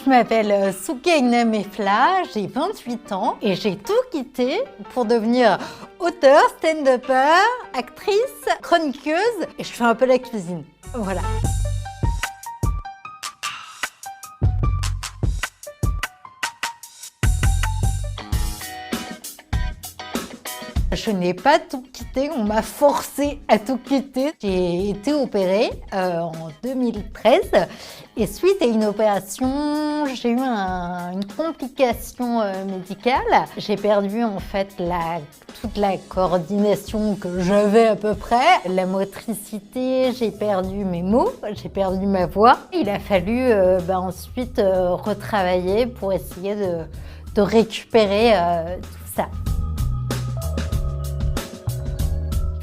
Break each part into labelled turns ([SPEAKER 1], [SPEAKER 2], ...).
[SPEAKER 1] Je m'appelle Soukaina Mefla, j'ai 28 ans et j'ai tout quitté pour devenir auteure, stand-upper, actrice, chroniqueuse et je fais un peu la cuisine. Voilà. Je n'ai pas tout quitté, on m'a forcé à tout quitter. J'ai été opérée en 2013 et suite à une opération, j'ai eu une complication médicale. J'ai perdu en fait toute la coordination que j'avais à peu près, la motricité, j'ai perdu mes mots, j'ai perdu ma voix. Il a fallu ensuite retravailler pour essayer de récupérer tout ça.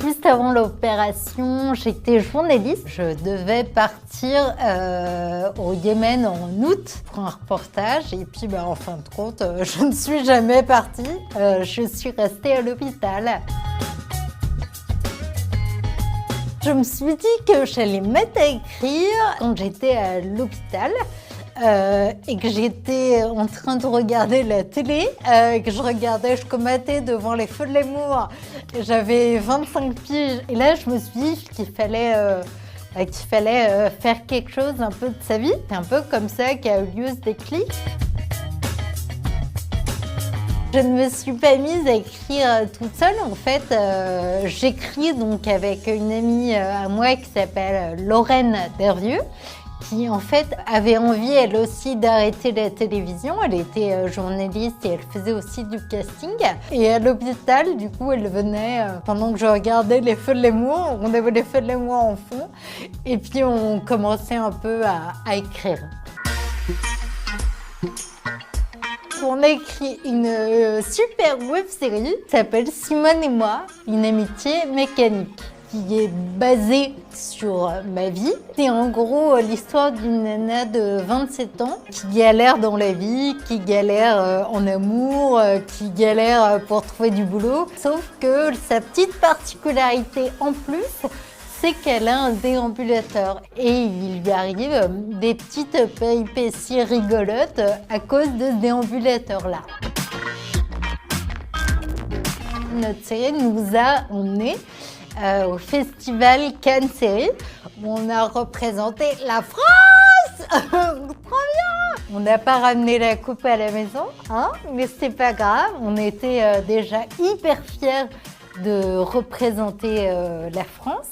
[SPEAKER 1] Juste avant l'opération, j'étais journaliste. Je devais partir au Yémen en août pour un reportage. Et puis, en fin de compte, je ne suis jamais partie. Je suis restée à l'hôpital. Je me suis dit que j'allais me mettre à écrire quand j'étais à l'hôpital. Et que j'étais en train de regarder la télé, que je commentais devant les Feux de l'amour. J'avais 25 piges et là je me suis dit qu'il fallait faire quelque chose un peu de sa vie. C'est un peu comme ça qu'a eu lieu ce déclic. Je ne me suis pas mise à écrire toute seule. En fait, j'écris donc avec une amie à moi qui s'appelle Lorraine Dervieux, qui en fait avait envie elle aussi d'arrêter la télévision. Elle était journaliste et elle faisait aussi du casting. Et à l'hôpital, du coup, elle venait pendant que je regardais les Feux de l'amour. On avait les Feux de l'amour en fond. Et puis on commençait un peu à écrire. On a écrit une super web-série qui s'appelle Simone et moi, une amitié mécanique, qui est basée sur ma vie. C'est en gros l'histoire d'une nana de 27 ans qui galère dans la vie, qui galère en amour, qui galère pour trouver du boulot. Sauf que sa petite particularité en plus, c'est qu'elle a un déambulateur. Et il lui arrive des petites péripéties rigolotes à cause de ce déambulateur-là. Notre série nous a emmenés au festival Cannes Série, où on a représenté la France. Trop bien! On n'a pas ramené la coupe à la maison, mais c'est pas grave. On était déjà hyper fiers de représenter la France.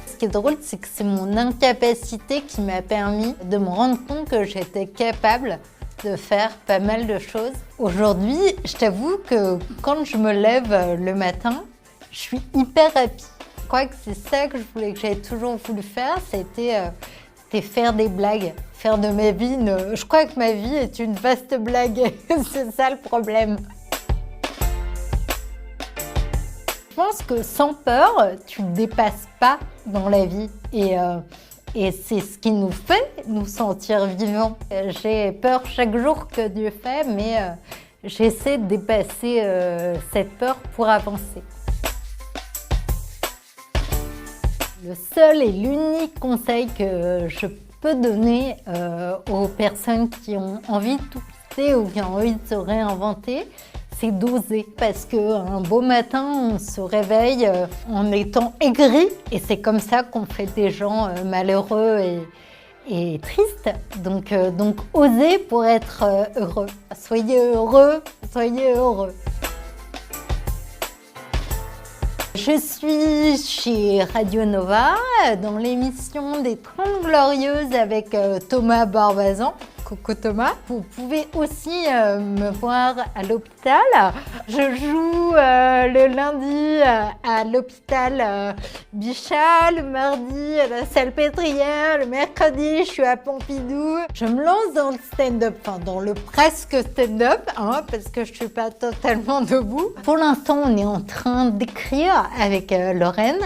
[SPEAKER 1] Ce qui est drôle, c'est que c'est mon incapacité qui m'a permis de me rendre compte que j'étais capable de faire pas mal de choses. Aujourd'hui, je t'avoue que quand je me lève le matin, je suis hyper happy. Je crois que c'est ça que j'avais toujours voulu faire, c'était faire des blagues, faire de ma vie je crois que ma vie est une vaste blague, c'est ça le problème. Je pense que sans peur, tu ne dépasses pas dans la vie et c'est ce qui nous fait nous sentir vivants. J'ai peur chaque jour que Dieu fait, mais j'essaie de dépasser cette peur pour avancer. Le seul et l'unique conseil que je peux donner aux personnes qui ont envie de tout quitter ou qui ont envie de se réinventer, c'est d'oser. Parce qu'un beau matin, on se réveille en étant aigri et c'est comme ça qu'on fait des gens malheureux et tristes. Donc osez pour être heureux. Soyez heureux, soyez heureux. Je suis chez Radio Nova dans l'émission des 30 Glorieuses avec Thomas Barbazan. Coucou Thomas. Vous pouvez aussi me voir à l'hôpital. Je joue le lundi à l'hôpital Bichat, le mardi à la Salpêtrière, le mercredi je suis à Pompidou. Je me lance dans le stand-up, dans le presque stand-up, parce que je suis pas totalement debout. Pour l'instant, on est en train d'écrire avec Lorraine.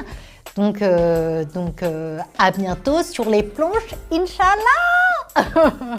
[SPEAKER 1] Donc à bientôt sur les planches, Inch'Allah.